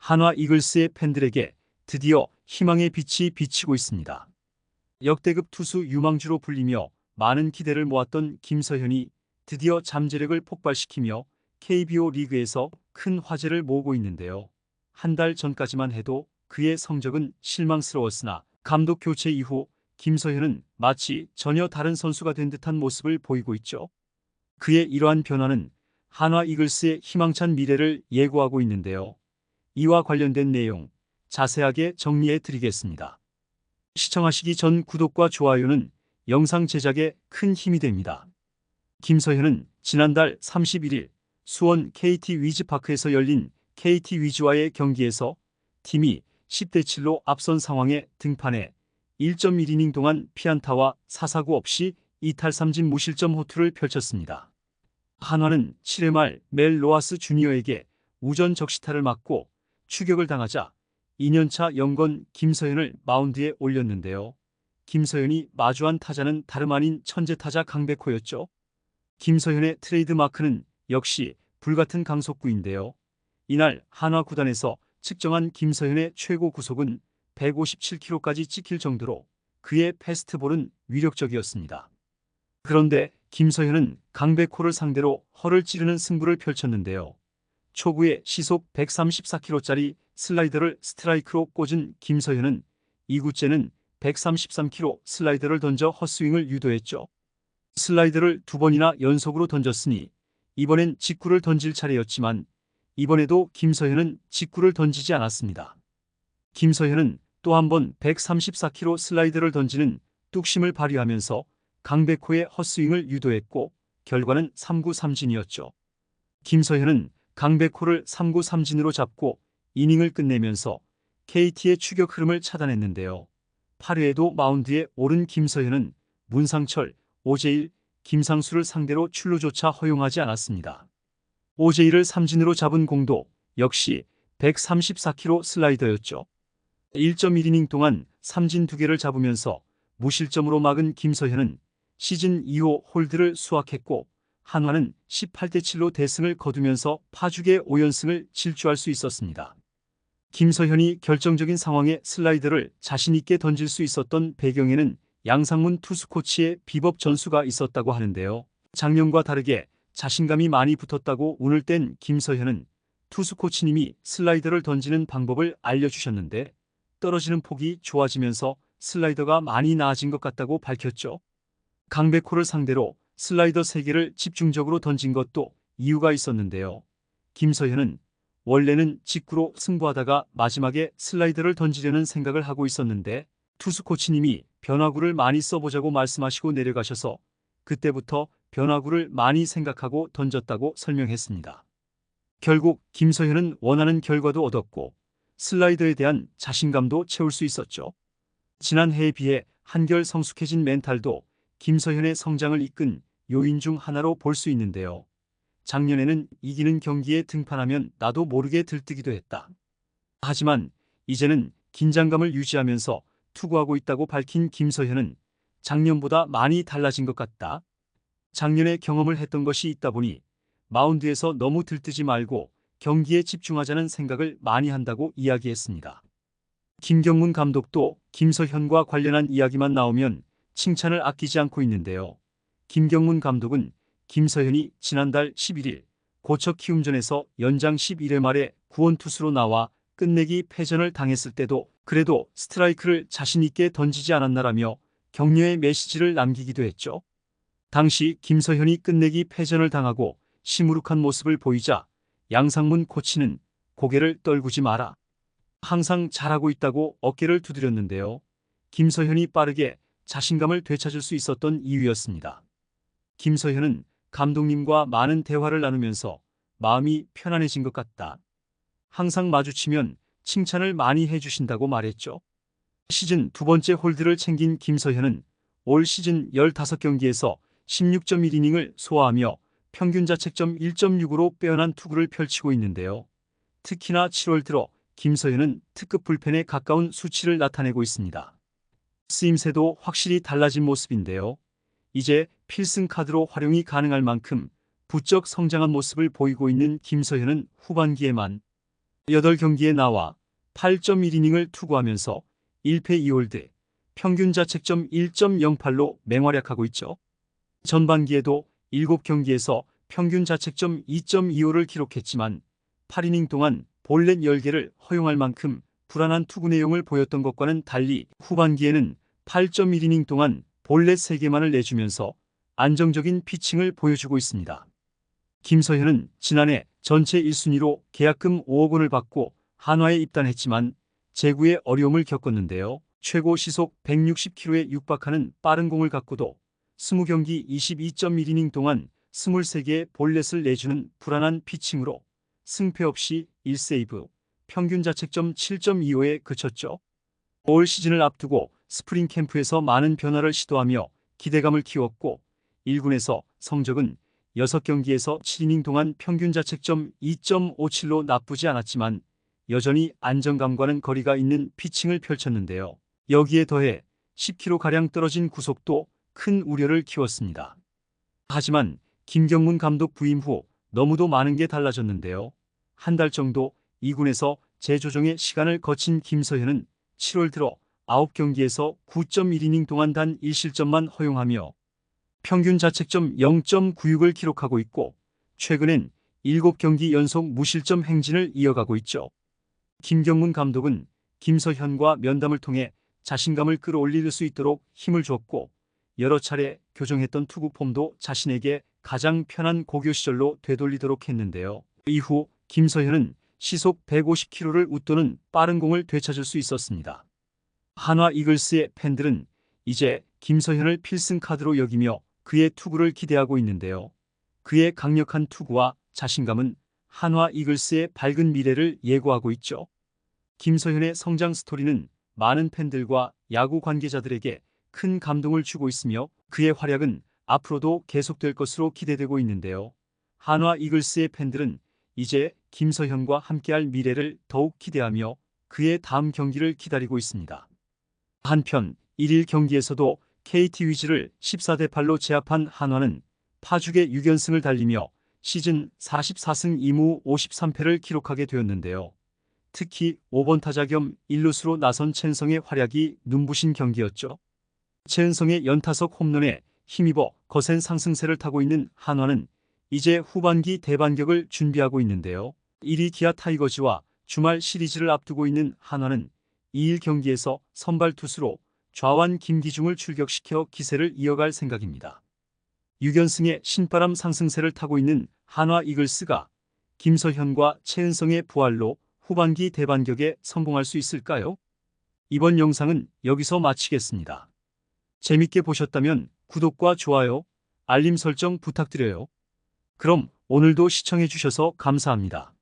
한화 이글스의 팬들에게 드디어 희망의 빛이 비치고 있습니다. 역대급 투수 유망주로 불리며 많은 기대를 모았던 김서현이 드디어 잠재력을 폭발시키며 KBO 리그에서 큰 화제를 모으고 있는데요. 한 달 전까지만 해도 그의 성적은 실망스러웠으나 감독 교체 이후 김서현은 마치 전혀 다른 선수가 된 듯한 모습을 보이고 있죠. 그의 이러한 변화는 한화 이글스의 희망찬 미래를 예고하고 있는데요. 이와 관련된 내용 자세하게 정리해 드리겠습니다. 시청하시기 전 구독과 좋아요는 영상 제작에 큰 힘이 됩니다. 김서현은 지난달 31일 수원 KT 위즈파크에서 열린 KT 위즈와의 경기에서 팀이 10대 7로 앞선 상황에 등판해 1.1이닝 동안 피안타와 사사구 없이 이탈 3진 무실점 호투를 펼쳤습니다. 한화는 7회 말 멜 로하스 주니어에게 우전 적시타를 맞고 추격을 당하자 2년차 영건 김서현을 마운드에 올렸는데요. 김서현이 마주한 타자는 다름 아닌 천재타자 강백호였죠. 김서현의 트레이드 마크는 역시 불같은 강속구인데요. 이날 한화 구단에서 측정한 김서현의 최고 구속은 157km까지 찍힐 정도로 그의 패스트볼은 위력적이었습니다. 그런데 김서현은 강백호를 상대로 허를 찌르는 승부를 펼쳤는데요. 초구에 시속 134km짜리 슬라이더를 스트라이크로 꽂은 김서현은 2구째는 133km 슬라이더를 던져 헛스윙을 유도했죠. 슬라이더를 2번이나 연속으로 던졌으니 이번엔 직구를 던질 차례였지만 이번에도 김서현은 직구를 던지지 않았습니다. 김서현은 또 한 번 134km 슬라이더를 던지는 뚝심을 발휘하면서 강백호의 헛스윙을 유도했고 결과는 3구 3진이었죠. 김서현은 강백호를 3구 3진으로 잡고 이닝을 끝내면서 KT의 추격 흐름을 차단했는데요. 8회에도 마운드에 오른 김서현은 문상철, 오재일, 김상수를 상대로 출루조차 허용하지 않았습니다. 오재일을 삼진으로 잡은 공도 역시 134km 슬라이더였죠. 1.1이닝 동안 삼진 2개를 잡으면서 무실점으로 막은 김서현은 시즌 2호 홀드를 수확했고 한화는 18대 7로 대승을 거두면서 파죽의 5연승을 질주할 수 있었습니다. 김서현이 결정적인 상황에 슬라이더를 자신있게 던질 수 있었던 배경에는 양상문 투수 코치의 비법 전수가 있었다고 하는데요. 작년과 다르게 자신감이 많이 붙었다고 운을 뗀 김서현은 투수 코치님이 슬라이더를 던지는 방법을 알려주셨는데 떨어지는 폭이 좋아지면서 슬라이더가 많이 나아진 것 같다고 밝혔죠. 강백호를 상대로 슬라이더 3개를 집중적으로 던진 것도 이유가 있었는데요. 김서현은 원래는 직구로 승부하다가 마지막에 슬라이더를 던지려는 생각을 하고 있었는데 투수 코치님이 변화구를 많이 써보자고 말씀하시고 내려가셔서 그때부터 변화구를 많이 생각하고 던졌다고 설명했습니다. 결국 김서현은 원하는 결과도 얻었고 슬라이더에 대한 자신감도 채울 수 있었죠. 지난해에 비해 한결 성숙해진 멘탈도 김서현의 성장을 이끈 요인 중 하나로 볼 수 있는데요. 작년에는 이기는 경기에 등판하면 나도 모르게 들뜨기도 했다. 하지만 이제는 긴장감을 유지하면서 투구하고 있다고 밝힌 김서현은 작년보다 많이 달라진 것 같다. 작년에 경험을 했던 것이 있다 보니 마운드에서 너무 들뜨지 말고 경기에 집중하자는 생각을 많이 한다고 이야기했습니다. 김경문 감독도 김서현과 관련한 이야기만 나오면 칭찬을 아끼지 않고 있는데요. 김경문 감독은 김서현이 지난달 11일 고척 키움전에서 연장 11회 말에 구원투수로 나와 끝내기 패전을 당했을 때도 그래도 스트라이크를 자신있게 던지지 않았나라며 격려의 메시지를 남기기도 했죠. 당시 김서현이 끝내기 패전을 당하고 시무룩한 모습을 보이자 양상문 코치는 고개를 떨구지 마라. 항상 잘하고 있다고 어깨를 두드렸는데요. 김서현이 빠르게 자신감을 되찾을 수 있었던 이유였습니다. 김서현은 감독님과 많은 대화를 나누면서 마음이 편안해진 것 같다. 항상 마주치면 칭찬을 많이 해주신다고 말했죠. 시즌 2번째 홀드를 챙긴 김서현은 올 시즌 15경기에서 16.1이닝을 소화하며 평균 자책점 1.6으로 빼어난 투구를 펼치고 있는데요. 특히나 7월 들어 김서현은 특급 불펜에 가까운 수치를 나타내고 있습니다. 쓰임새도 확실히 달라진 모습인데요. 이제 필승 카드로 활용이 가능할 만큼 부쩍 성장한 모습을 보이고 있는 김서현은 후반기에만 8경기에 나와 8.1이닝을 투구하면서 1패 2홀드, 평균 자책점 1.08로 맹활약하고 있죠. 전반기에도 7경기에서 평균 자책점 2.25를 기록했지만 8이닝 동안 볼넷 10개를 허용할 만큼 불안한 투구 내용을 보였던 것과는 달리 후반기에는 8.1이닝 동안 볼넷 3개만을 내주면서 안정적인 피칭을 보여주고 있습니다. 김서현은 지난해 전체 1순위로 계약금 5억 원을 받고 한화에 입단했지만 제구에 어려움을 겪었는데요. 최고 시속 160km에 육박하는 빠른 공을 갖고도 20경기 22.1이닝 동안 23개의 볼넷을 내주는 불안한 피칭으로 승패 없이 1세이브, 평균 자책점 7.25에 그쳤죠. 올 시즌을 앞두고 스프링 캠프에서 많은 변화를 시도하며 기대감을 키웠고 1군에서 성적은 6경기에서 7이닝 동안 평균 자책점 2.57로 나쁘지 않았지만 여전히 안정감과는 거리가 있는 피칭을 펼쳤는데요. 여기에 더해 10km가량 떨어진 구속도 큰 우려를 키웠습니다. 하지만 김경문 감독 부임 후 너무도 많은 게 달라졌는데요. 한 달 정도 2군에서 재조정의 시간을 거친 김서현은 7월 들어 9경기에서 9.1이닝 동안 단 1실점만 허용하며 평균 자책점 0.96을 기록하고 있고 최근엔 7경기 연속 무실점 행진을 이어가고 있죠. 김경문 감독은 김서현과 면담을 통해 자신감을 끌어올릴 수 있도록 힘을 줬고 여러 차례 교정했던 투구 폼도 자신에게 가장 편한 고교 시절로 되돌리도록 했는데요. 이후 김서현은 시속 150km를 웃도는 빠른 공을 되찾을 수 있었습니다. 한화 이글스의 팬들은 이제 김서현을 필승 카드로 여기며 그의 투구를 기대하고 있는데요. 그의 강력한 투구와 자신감은 한화 이글스의 밝은 미래를 예고하고 있죠. 김서현의 성장 스토리는 많은 팬들과 야구 관계자들에게 큰 감동을 주고 있으며 그의 활약은 앞으로도 계속될 것으로 기대되고 있는데요. 한화 이글스의 팬들은 이제 김서현과 함께할 미래를 더욱 기대하며 그의 다음 경기를 기다리고 있습니다. 한편 1일 경기에서도 KT 위즈를 14대8로 제압한 한화는 파죽의 6연승을 달리며 시즌 44승 2무 53패를 기록하게 되었는데요. 특히 5번 타자 겸 1루수로 나선 첸성의 활약이 눈부신 경기였죠. 첸성의 연타석 홈런에 힘입어 거센 상승세를 타고 있는 한화는 이제 후반기 대반격을 준비하고 있는데요. 1위 기아 타이거즈와 주말 시리즈를 앞두고 있는 한화는 2일 경기에서 선발 투수로 좌완 김기중을 출격시켜 기세를 이어갈 생각입니다. 6연승의 신바람 상승세를 타고 있는 한화 이글스가 김서현과 최은성의 부활로 후반기 대반격에 성공할 수 있을까요? 이번 영상은 여기서 마치겠습니다. 재밌게 보셨다면 구독과 좋아요, 알림 설정 부탁드려요. 그럼 오늘도 시청해 주셔서 감사합니다.